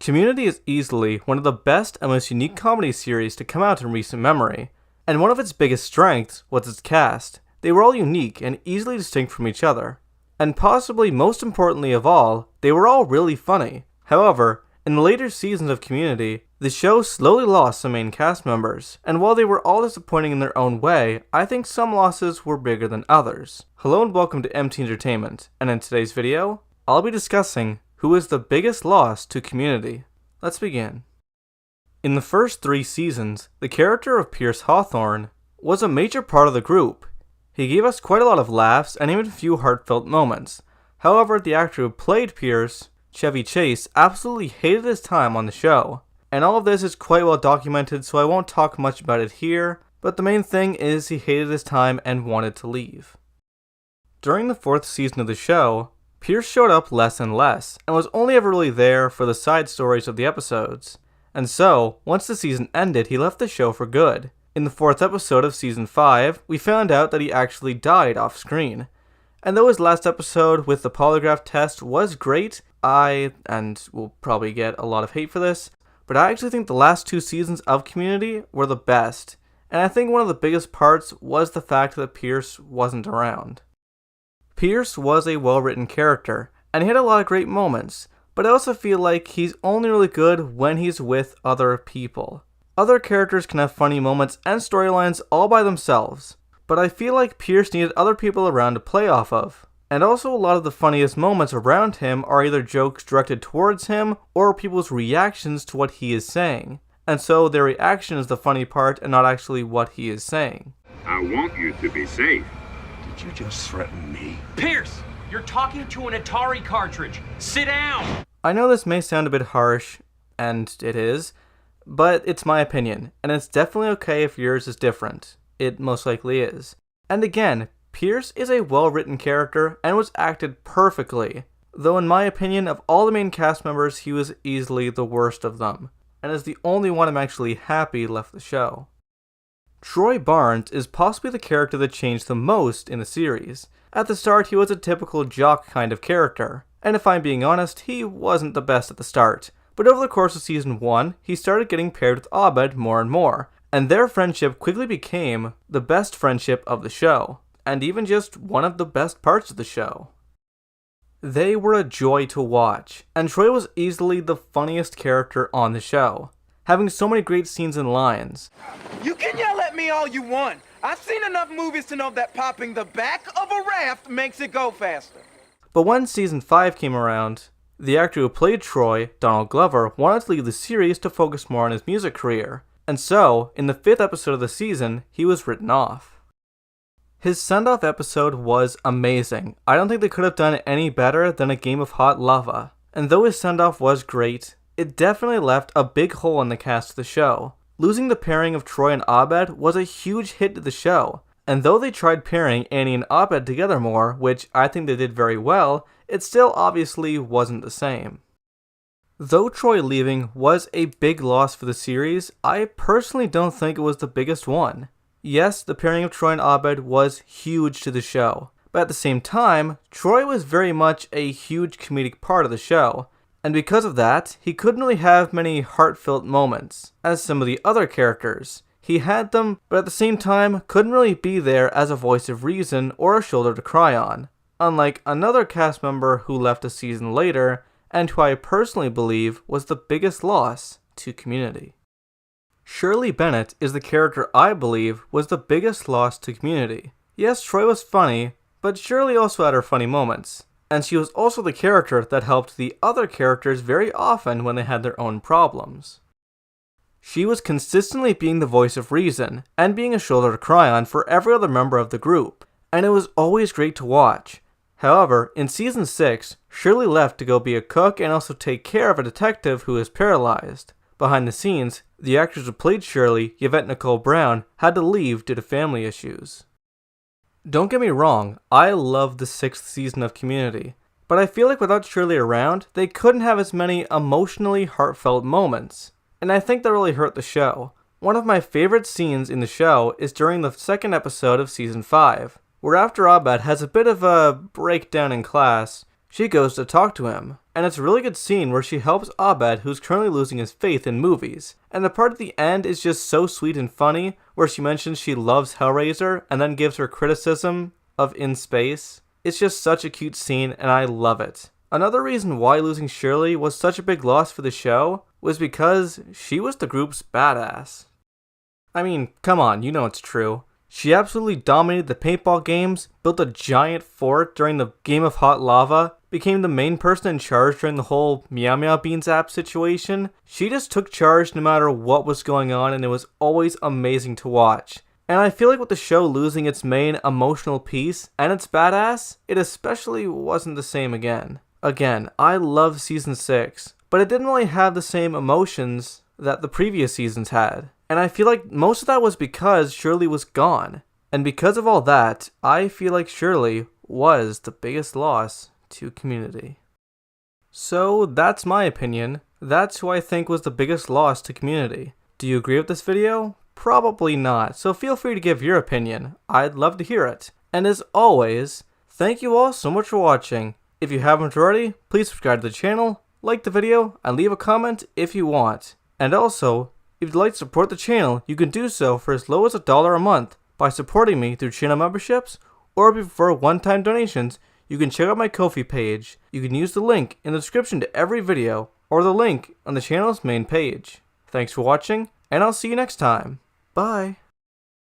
Community is easily one of the best and most unique comedy series to come out in recent memory, and one of its biggest strengths was its cast. They were all unique and easily distinct from each other. And possibly most importantly of all, they were all really funny. However, in the later seasons of Community, the show slowly lost some main cast members, and while they were all disappointing in their own way, I think some losses were bigger than others. Hello and welcome to MT Entertainment, and in today's video, I'll be discussing who is the biggest loss to Community. Let's begin. In the first 3 seasons, the character of Pierce Hawthorne was a major part of the group. He gave us quite a lot of laughs and even a few heartfelt moments. However, the actor who played Pierce, Chevy Chase, absolutely hated his time on the show. And all of this is quite well documented, so I won't talk much about it here, but the main thing is he hated his time and wanted to leave. During the 4th season of the show, Pierce showed up less and less, and was only ever really there for the side stories of the episodes. And so, once the season ended, he left the show for good. In the 4th episode of Season 5, we found out that he actually died off screen. And though his last episode with the polygraph test was great, and we'll probably get a lot of hate for this, but I actually think the last 2 seasons of Community were the best. And I think one of the biggest parts was the fact that Pierce wasn't around. Pierce was a well-written character, and he had a lot of great moments, but I also feel like he's only really good when he's with other people. Other characters can have funny moments and storylines all by themselves, but I feel like Pierce needed other people around to play off of. And also a lot of the funniest moments around him are either jokes directed towards him or people's reactions to what he is saying. And so their reaction is the funny part and not actually what he is saying. I want you to be safe. Did you just threaten me? Pierce, you're talking to an Atari cartridge. Sit down! I know this may sound a bit harsh, and it is, but it's my opinion, and it's definitely okay if yours is different. It most likely is. And again, Pierce is a well-written character and was acted perfectly, though in my opinion of all the main cast members he was easily the worst of them, and is the only one I'm actually happy left the show. Troy Barnes is possibly the character that changed the most in the series. At the start he was a typical jock kind of character, and if I'm being honest, he wasn't the best at the start, but over the course of season 1, he started getting paired with Abed more and more, and their friendship quickly became the best friendship of the show, and even just one of the best parts of the show. They were a joy to watch, and Troy was easily the funniest character on the show, having so many great scenes and lines. You can yell at me all you want. I've seen enough movies to know that popping the back of a raft makes it go faster. But when season 5 came around, the actor who played Troy, Donald Glover, wanted to leave the series to focus more on his music career, and so, in the 5th episode of the season, he was written off. His send-off episode was amazing. I don't think they could have done it any better than a game of hot lava, and though his send-off was great, it definitely left a big hole in the cast of the show. Losing the pairing of Troy and Abed was a huge hit to the show, and though they tried pairing Annie and Abed together more, which I think they did very well, it still obviously wasn't the same. Though Troy leaving was a big loss for the series, I personally don't think it was the biggest one. Yes, the pairing of Troy and Abed was huge to the show, but at the same time, Troy was very much a huge comedic part of the show, and because of that, he couldn't really have many heartfelt moments, as some of the other characters. He had them, but at the same time, couldn't really be there as a voice of reason or a shoulder to cry on, unlike another cast member who left a season later, and who I personally believe was the biggest loss to Community. Shirley Bennett is the character I believe was the biggest loss to Community. Yes, Troy was funny, but Shirley also had her funny moments. And she was also the character that helped the other characters very often when they had their own problems. She was consistently being the voice of reason, and being a shoulder to cry on for every other member of the group, and it was always great to watch. However, in season 6, Shirley left to go be a cook and also take care of a detective who is paralyzed. Behind the scenes, the actress who played Shirley, Yvette Nicole Brown, had to leave due to family issues. Don't get me wrong, I love the 6th season of Community, but I feel like without Shirley around, they couldn't have as many emotionally heartfelt moments, and I think that really hurt the show. One of my favorite scenes in the show is during the 2nd episode of Season 5, where after Abed has a bit of a breakdown in class, she goes to talk to him. And it's a really good scene where she helps Abed, who's currently losing his faith in movies. And the part at the end is just so sweet and funny, where she mentions she loves Hellraiser and then gives her criticism of In Space. It's just such a cute scene and I love it. Another reason why losing Shirley was such a big loss for the show was because she was the group's badass. I mean, come on, you know it's true. She absolutely dominated the paintball games, built a giant fort during the Game of Hot Lava, became the main person in charge during the whole Meow Meow Beans app situation. She just took charge no matter what was going on, and it was always amazing to watch. And I feel like with the show losing its main emotional piece and its badass, it especially wasn't the same again. Again, I love season 6, but it didn't really have the same emotions that the previous seasons had. And I feel like most of that was because Shirley was gone. And because of all that, I feel like Shirley was the biggest loss to Community. So that's my opinion. That's who I think was the biggest loss to Community. Do you agree with this video? Probably not, so feel free to give your opinion. I'd love to hear it. And as always, thank you all so much for watching. If you haven't already, please subscribe to the channel, like the video, and leave a comment if you want. And also, if you'd like to support the channel, you can do so for as low as $1 a month by supporting me through channel memberships, or if you prefer one-time donations, you can check out my Ko-fi page. You can use the link in the description to every video, or the link on the channel's main page. Thanks for watching, and I'll see you next time. Bye.